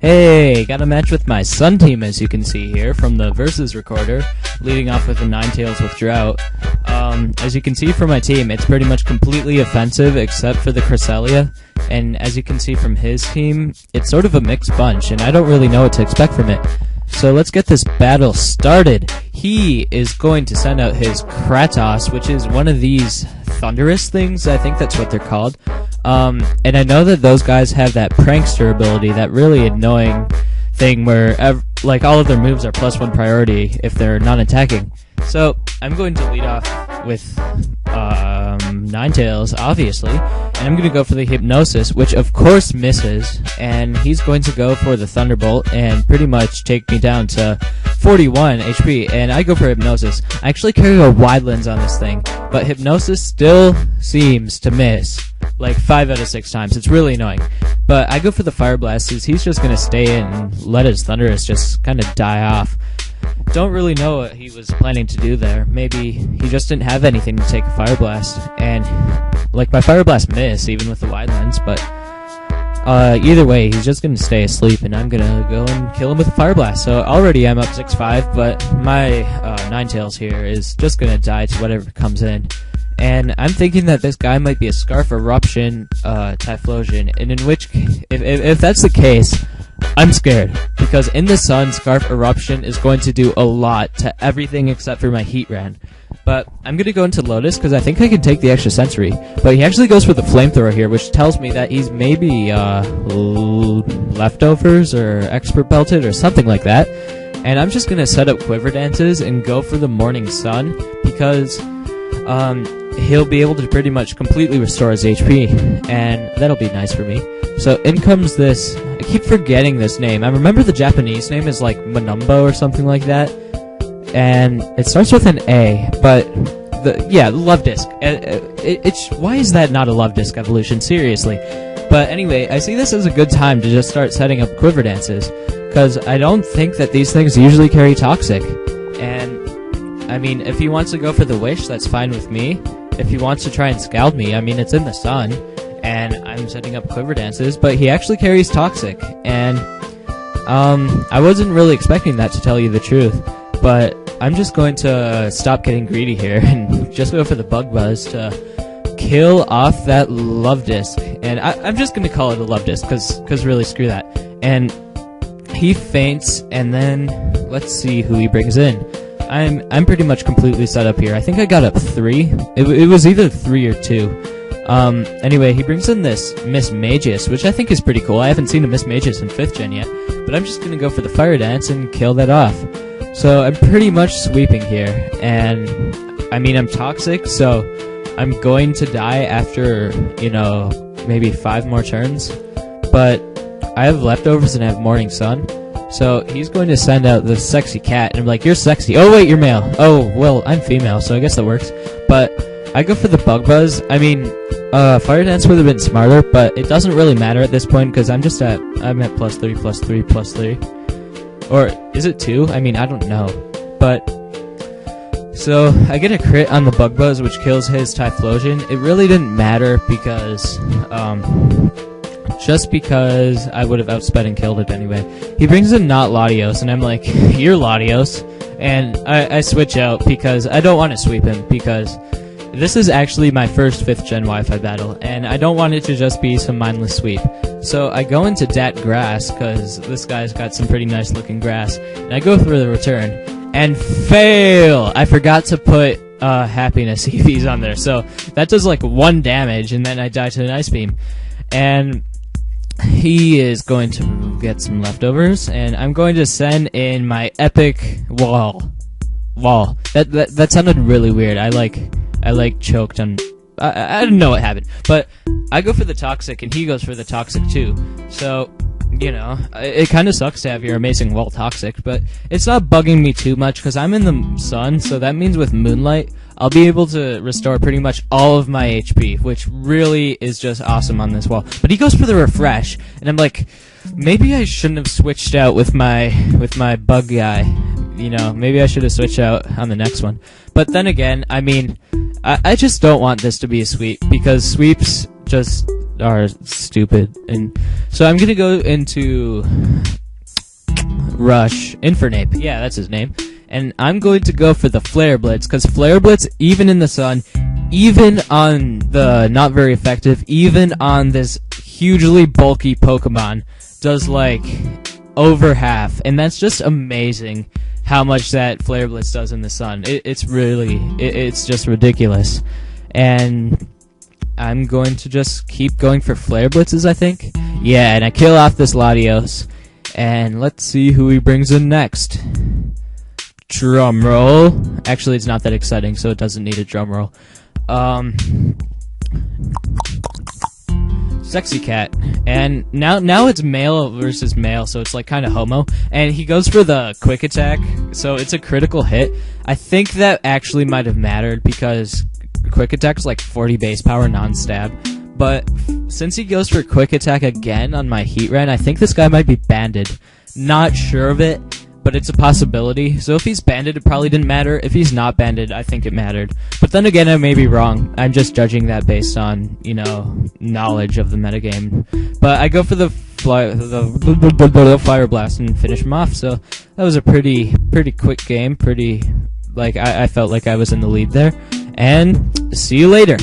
Hey, got a match with my Sun team, as you can see here, from the Versus recorder, leading off with a Ninetales with Drought. As you can see from my team, it's pretty much completely offensive except for the Cresselia, and as you can see from his team, it's sort of a mixed bunch, and I don't really know what to expect from it. So let's get this battle started. He is going to send out his Kratos, which is one of these thunderous things, I think that's what they're called. And I know that those guys have that prankster ability, that really annoying thing where like all of their moves are +1 priority if they're non-attacking. So I'm going to lead off with Ninetales, obviously, and I'm going to go for the Hypnosis, which of course misses, and he's going to go for the Thunderbolt and pretty much take me down to 41 HP, and I go for Hypnosis. I actually carry a wide lens on this thing, but Hypnosis still seems to miss like 5 out of 6 times. It's really annoying. But I go for the Fire Blast, as he's just going to stay in and let his Thunderous just kind of die off. Don't really know what he was planning to do there. Maybe he just didn't have anything to take a Fire Blast, and like my Fire Blast missed even with the wide lens, but either way, he's just gonna stay asleep, and I'm gonna go and kill him with a Fire Blast. So already I'm up 6-5, but my Ninetales here is just gonna die to whatever comes in. And I'm thinking that this guy might be a Scarf Eruption Typhlosion, and in which, if that's the case, I'm scared, because in the sun, Scarf Eruption is going to do a lot to everything except for my Heatran. But I'm going to go into Lotus, because I think I can take the extra Sensory. But he actually goes for the Flamethrower here, which tells me that he's maybe Leftovers or Expert Belted or something like that. And I'm just going to set up Quiver Dances and go for the Morning Sun, because he'll be able to pretty much completely restore his HP, and that'll be nice for me. So in comes this, I keep forgetting this name. I remember the Japanese name is like Manumbo or something like that, and it starts with an A, but the Love Disc. Why is that not a Love Disc evolution? Seriously. But anyway, I see this as a good time to just start setting up Quiver Dances, because I don't think that these things usually carry Toxic. And I mean, if he wants to go for the Wish, that's fine with me. If he wants to try and Scald me, I mean, it's in the sun, and I'm setting up Quiver Dances, but he actually carries Toxic, and I wasn't really expecting that, to tell you the truth, but I'm just going to stop getting greedy here and just go for the Bug Buzz to kill off that Love Disc, and I'm just going to call it a Love Disc, because really, screw that. And he faints, and then let's see who he brings in. I'm pretty much completely set up here. I think I got up 3. It was either 3 or 2. Anyway, he brings in this Miss Magus, which I think is pretty cool. I haven't seen a Miss Magus in 5th gen yet, but I'm just gonna go for the Fire Dance and kill that off. So I'm pretty much sweeping here, and I mean, I'm Toxic, so I'm going to die after, you know, maybe 5 more turns, but I have Leftovers and I have Morning Sun. So he's going to send out the Sexy Cat, and I'm like, you're sexy. Oh wait, you're male. Oh, well, I'm female, so I guess that works. But I go for the Bug Buzz. I mean, Fire Dance would have been smarter, but it doesn't really matter at this point, because I'm at +3, +3, +3. Or is it 2? I mean, I don't know. But so I get a crit on the Bug Buzz, which kills his Typhlosion. It really didn't matter, because just because I would have outsped and killed it anyway. He brings in not Latios, and I'm like, you're Latios, and I switch out because I don't want to sweep him, because this is actually my first 5th gen Wi-Fi battle, and I don't want it to just be some mindless sweep. So I go into Dat Grass, because this guy's got some pretty nice looking grass, and I go for the return, and fail! I forgot to put Happiness EVs on there, so that does like 1 damage, and then I die to an Ice Beam. And he is going to get some Leftovers, and I'm going to send in my epic wall. That sounded really weird. I choked on. I don't know what happened, but I go for the Toxic, and he goes for the Toxic too. So, you know, it kind of sucks to have your amazing wall Toxic, but it's not bugging me too much because I'm in the sun. So that means with Moonlight, I'll be able to restore pretty much all of my HP, which really is just awesome on this wall. But he goes for the Refresh, and I'm like, maybe I shouldn't have switched out with my bug guy. You know, maybe I should have switched out on the next one. But then again, I mean, I just don't want this to be a sweep, because sweeps just are stupid. And so I'm gonna go into Rush Infernape. Yeah, that's his name. And I'm going to go for the Flare Blitz, because Flare Blitz, even in the sun, even on the not very effective, even on this hugely bulky Pokemon, does like over half. And that's just amazing how much that Flare Blitz does in the sun. It's just ridiculous. And I'm going to just keep going for Flare Blitzes, I think. Yeah, and I kill off this Latios. And let's see who he brings in next. Drum roll. Actually, it's not that exciting, so it doesn't need a drum roll. Sexy Cat. And now it's male versus male, so it's like kind of homo. And he goes for the quick attack, so it's a critical hit. I think that actually might have mattered because quick attack is like 40 base power non-stab. But since he goes for quick attack again on my Heatran, I think this guy might be banded. Not sure of it, but it's a possibility. So if he's banded, it probably didn't matter. If he's not banded, I think it mattered. But then again, I may be wrong. I'm just judging that based on, knowledge of the metagame. But I go for the Fire Blast and finish him off. So that was a pretty quick game. I felt like I was in the lead there. And see you later.